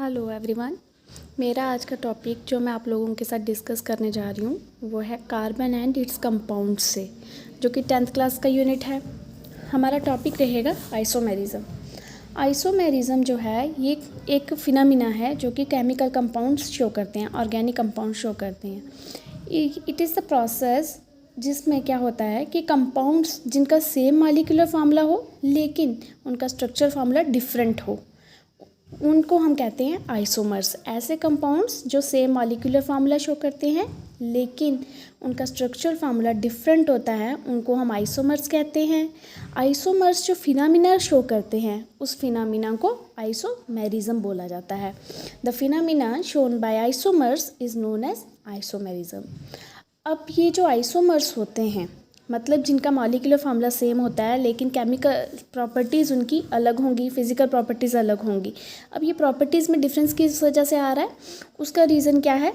Hello everyone. मेरा आज का टॉपिक जो मैं आप लोगों के साथ डिस्कस करने जा रही हूँ वो है कार्बन एंड इट्स कंपाउंड्स से, जो कि 10th क्लास का यूनिट है। हमारा टॉपिक रहेगा आइसोमेरिज्म। आइसोमेरिज्म जो है ये एक फिनोमिना है जो कि केमिकल कंपाउंड्स शो करते हैं, ऑर्गेनिक कंपाउंड शो करते हैं। इट इज़ द प्रोसेस जिसमें क्या होता है कि कंपाउंड्स जिनका सेम मॉलिक्यूलर फार्मूला हो लेकिन उनका स्ट्रक्चर फार्मूला डिफरेंट हो, उनको हम कहते हैं आइसोमर्स। ऐसे कंपाउंड्स जो सेम मॉलिक्यूलर फार्मूला शो करते हैं लेकिन उनका स्ट्रक्चर फार्मूला डिफरेंट होता है, उनको हम आइसोमर्स कहते हैं। आइसोमर्स जो फिनोमिना शो करते हैं उस फिनोमिना को आइसोमेरिज्म बोला जाता है। The phenomena shown by isomers is known as isomerism. अब ये जो आइसोमर्स होते हैं मतलब जिनका मॉलिक्यूलर फार्मूला सेम होता है लेकिन केमिकल प्रॉपर्टीज़ उनकी अलग होंगी, फिजिकल प्रॉपर्टीज़ अलग होंगी। अब ये प्रॉपर्टीज़ में डिफरेंस किस वजह से आ रहा है, उसका रीज़न क्या है?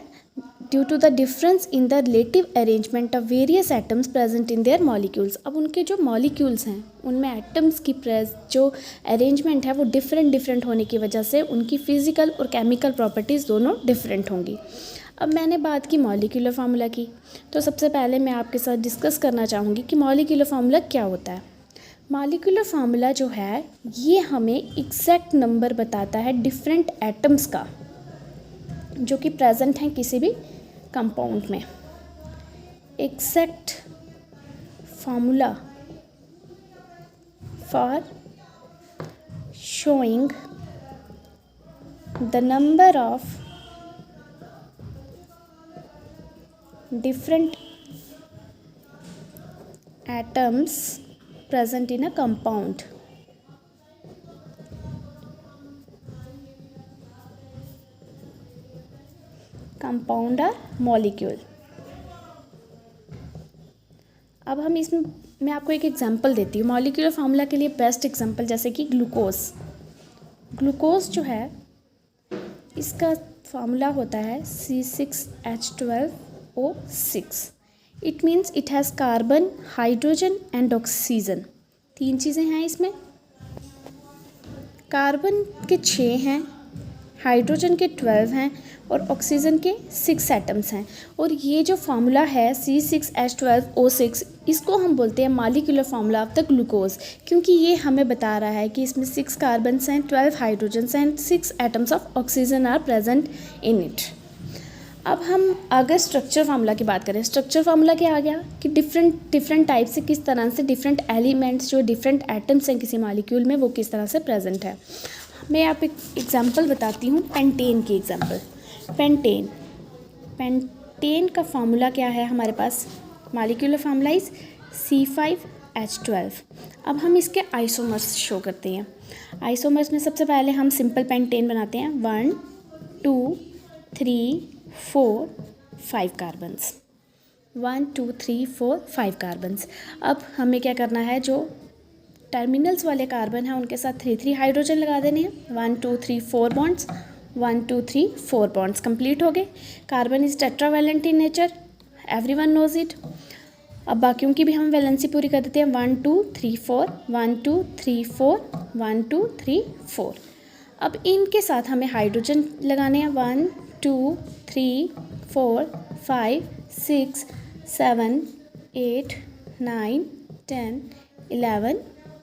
Due to the difference in the relative arrangement of various atoms present in their molecules. अब उनके जो मॉलिक्यूल्स हैं उनमें एटम्स की जो अरेंजमेंट है वो डिफरेंट होने की वजह से उनकी फिजिकल और केमिकल प्रॉपर्टीज़ दोनों डिफरेंट होंगी। अब मैंने बात की मॉलिक्यूलर फार्मूला की, तो सबसे पहले मैं आपके साथ डिस्कस करना चाहूँगी कि मॉलिक्यूलर फार्मूला क्या होता है। मॉलिक्यूलर फार्मूला जो है ये हमें एग्जैक्ट नंबर बताता है डिफरेंट एटम्स का जो कि प्रेजेंट हैं किसी भी कंपाउंड में। Exact formula for showing the number of different atoms present in a compound. Compound or molecule. अब हम इसमें मैं आपको एक एग्जांपल देती हूँ मॉलिक्यूलर फार्मूला के लिए। बेस्ट एग्जांपल जैसे कि ग्लूकोज जो है इसका फार्मूला होता है C6H12O6। It means it has carbon, hydrogen and oxygen. 3 चीज़ें हैं इसमें। कार्बन के 6 हैं, हाइड्रोजन के 12 हैं और ऑक्सीजन के 6 एटम्स हैं। और ये जो फार्मूला है C6H12O6 इसको हम बोलते हैं molecular formula of the glucose, क्योंकि ये हमें बता रहा है कि इसमें 6 कार्बन्स हैं, 12 hydrogens and 6 atoms of oxygen are present in it. अब हम अगर स्ट्रक्चर फार्मूला की बात करें, स्ट्रक्चर फार्मूला क्या आ गया कि डिफरेंट टाइप से किस तरह से डिफरेंट एलिमेंट्स जो डिफरेंट एटम्स हैं किसी मॉलिक्यूल में वो किस तरह से प्रेजेंट है। मैं आप एक एग्जांपल बताती हूँ, पेंटेन की एग्जांपल। पेंटेन का फार्मूला क्या है हमारे पास? Molecular formula is C5H12। अब हम इसके आइसोमर्स शो करते हैं। आइसोमर्स में सबसे पहले हम सिंपल पेंटेन बनाते हैं। 1 2 3 4 5 कार्बन्स। 1 2 3 4 5 कार्बन्स। अब हमें क्या करना है, जो टर्मिनल्स वाले कार्बन हैं उनके साथ 3 हाइड्रोजन लगा देने हैं। 1 2 3 4 बॉन्ड्स, 1 2 3 4 बॉन्ड्स कंप्लीट हो गए। Carbon is tetravalent in nature, everyone knows it. अब बाकियों की भी हम वैलेंसी पूरी कर देते हैं। 1 2 3 4 1 2 3 4 1 2 3 4। अब इनके साथ हमें हाइड्रोजन लगाने हैं। 1 2 3 4 5 6 7 8 9 10 11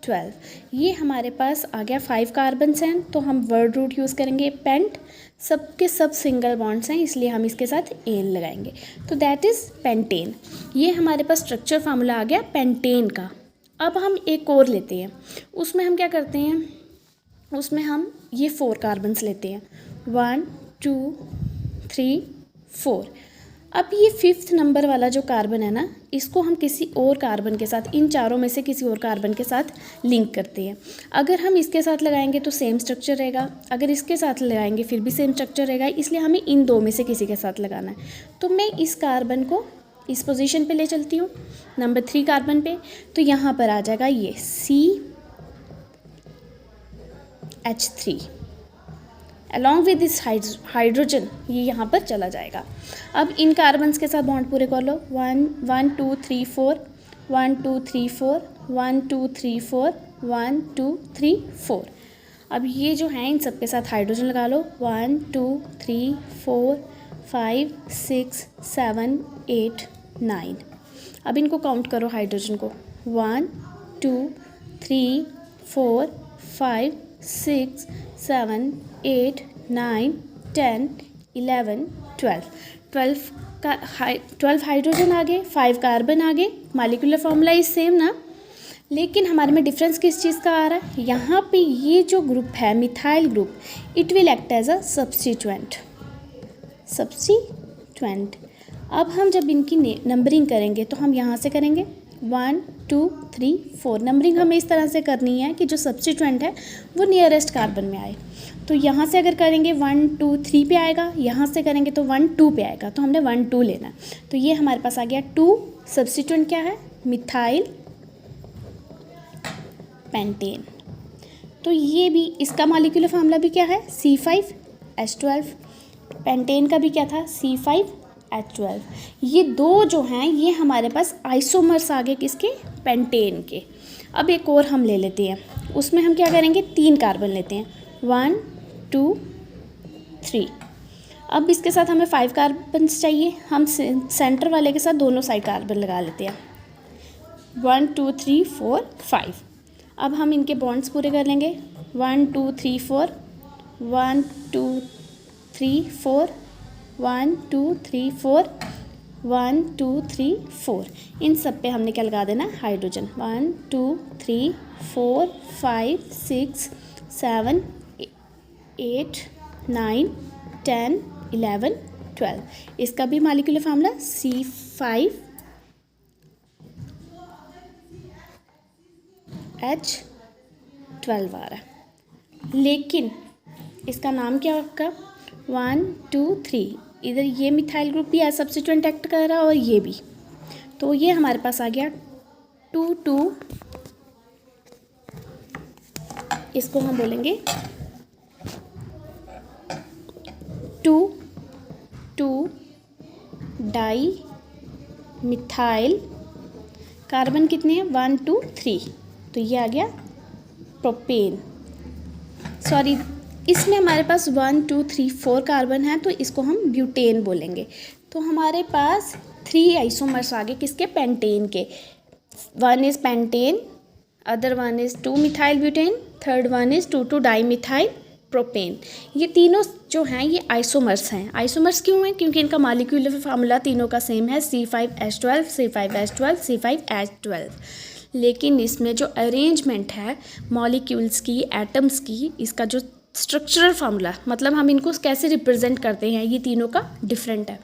12। ये हमारे पास आ गया 5 कार्बन्स हैं, तो हम वर्ड रूट यूज़ करेंगे पेंट। सबके सब सिंगल बॉन्ड्स हैं इसलिए हम इसके साथ एन लगाएंगे, तो दैट इज़ पेंटेन। ये हमारे पास स्ट्रक्चर फार्मूला आ गया पेंटेन का। अब हम एक और लेते हैं, उसमें हम क्या करते हैं, उसमें हम ये 4 कार्बन्स लेते हैं। 1 2 3 4। अब ये 5th नंबर वाला जो कार्बन है ना, इसको हम किसी और कार्बन के साथ, इन चारों में से किसी और कार्बन के साथ लिंक करते हैं। अगर हम इसके साथ लगाएंगे तो सेम स्ट्रक्चर रहेगा, अगर इसके साथ लगाएंगे फिर भी सेम स्ट्रक्चर रहेगा, इसलिए हमें इन 2 में से किसी के साथ लगाना है। तो मैं इस कार्बन को इस पोजीशन पे ले चलती हूँ, नंबर 3 कार्बन पे। तो यहाँ पर आ जाएगा ये CH3 along with this hydrogen, ये यहाँ पर चला जाएगा। अब इन कार्बन्स के साथ बॉन्ड पूरे कर लो। 1 1 2 3 4 1 2 3 4 1 2 3 4 1 2 3 4। अब ये जो हैं इन सब के साथ हाइड्रोजन लगा लो, 1 2 3 4 5 6 7 8 9। अब इनको काउंट करो हाइड्रोजन को, 1 2 3 4 5 6 7 8 9 10 11 12 12 हाइड्रोजन आ गए, 5 कार्बन आ गए। मॉलिक्यूलर फार्मूला इज सेम ना, लेकिन हमारे में डिफरेंस किस चीज़ का आ रहा है, यहाँ पे ये जो ग्रुप है methyl group, it will act as a substituent. अब हम जब इनकी नंबरिंग करेंगे तो हम यहाँ से करेंगे 1 2 3 4। नंबरिंग हमें इस तरह से करनी है कि जो सब्स्टिट्यूएंट है वो नियरेस्ट कार्बन में आए। तो यहाँ से अगर करेंगे 1 2 3 पे आएगा, यहाँ से करेंगे तो 1 2 पे आएगा, तो हमने 1 2 लेना। तो ये हमारे पास आ गया 2। सब्स्टिट्यूएंट क्या है, मिथाइल पेंटेन। तो ये भी, इसका मॉलिक्यूलर फार्मूला भी क्या है, C5H12। पेंटेन का भी क्या था, C5H12। ये दो जो हैं ये हमारे पास आइसोमर्स आ गए किसके, पेंटेन के। अब एक और हम ले लेते हैं, उसमें हम क्या करेंगे, 3 कार्बन लेते हैं, 1 2 3। अब इसके साथ हमें 5 कार्बन चाहिए, हम सेंटर वाले के साथ दोनों साइड कार्बन लगा लेते हैं, 1 2 3 4 5। अब हम इनके बॉन्ड्स पूरे कर लेंगे, 1 2 3 4 1 2 3 4 1 2 3 4 1 2 3 4। इन सब पे हमने क्या लगा देना, हाइड्रोजन। 1 2 3 4 5 6 7 8 9 10 11 12। इसका भी मॉलिक्यूलर फार्मूला C5H12 आ रहा है, लेकिन इसका नाम क्या होगा, 1 2 3। इधर ये मिथाइल ग्रुप भी एज सब्स्टिट्यूएंट एक्ट कर रहा है और ये भी, तो ये हमारे पास आ गया 2 2। इसको हम बोलेंगे 2 2 डाई मिथाइल। कार्बन कितने हैं, 1 2 3, तो ये आ गया प्रोपेन। सॉरी, इसमें हमारे पास 1 2 3 4 कार्बन है, तो इसको हम ब्यूटेन बोलेंगे। तो हमारे पास 3 आइसोमर्स आ गए किसके, पेंटेन के। 1 is pentane, other 1 is 2 methyl butane, third 1 is 2 2 di methyl propane. ये तीनों जो हैं ये आइसोमर्स हैं। आइसोमर्स क्यों हैं, क्योंकि इनका मॉलिक्यूलर फार्मूला तीनों का सेम है, C5H12 C5H12 C5H12। लेकिन इसमें जो अरेंजमेंट है मॉलिक्यूल्स की, एटम्स की, इसका जो स्ट्रक्चरल फार्मूला, मतलब हम इनको कैसे रिप्रेजेंट करते हैं, ये तीनों का डिफरेंट है।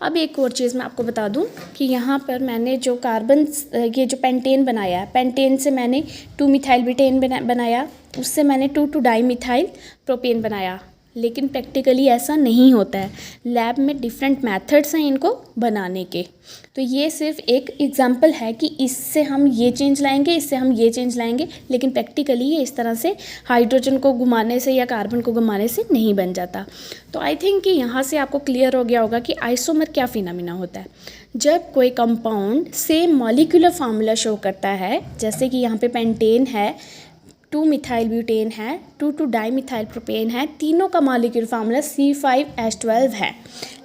अब एक और चीज़ मैं आपको बता दूं कि यहाँ पर मैंने जो कार्बन, ये जो पेंटेन बनाया है, पेंटेन से मैंने 2 मिथाइल ब्यूटेन बनाया, उससे मैंने 2 2 डाई मिथाइल प्रोपेन बनाया। लेकिन प्रैक्टिकली ऐसा नहीं होता है, लैब में डिफरेंट मेथड्स हैं इनको बनाने के। तो ये सिर्फ एक एग्जांपल है कि इससे हम ये चेंज लाएंगे, इससे हम ये चेंज लाएंगे, लेकिन प्रैक्टिकली ये इस तरह से हाइड्रोजन को घुमाने से या कार्बन को घुमाने से नहीं बन जाता। तो आई थिंक कि यहाँ से आपको क्लियर हो गया होगा कि आइसोमर क्या फिनोमिना होता है। जब कोई compound same molecular formula show करता है, जैसे कि यहाँ पे पेंटेन है, 2 मिथाइल ब्यूटेन है, 2 2 डाई मिथाइल प्रोपेन है, तीनों का मॉलिक्यूलर फार्मूला C5H12 है,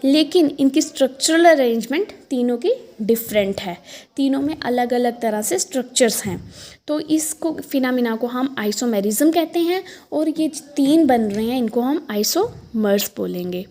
लेकिन इनकी स्ट्रक्चरल अरेंजमेंट तीनों की डिफरेंट है, तीनों में अलग अलग तरह से स्ट्रक्चर्स हैं। तो इसको फिनोमिना को हम आइसोमेरिज्म कहते हैं, और ये 3 बन रहे हैं, इनको हम आइसोमर्स बोलेंगे।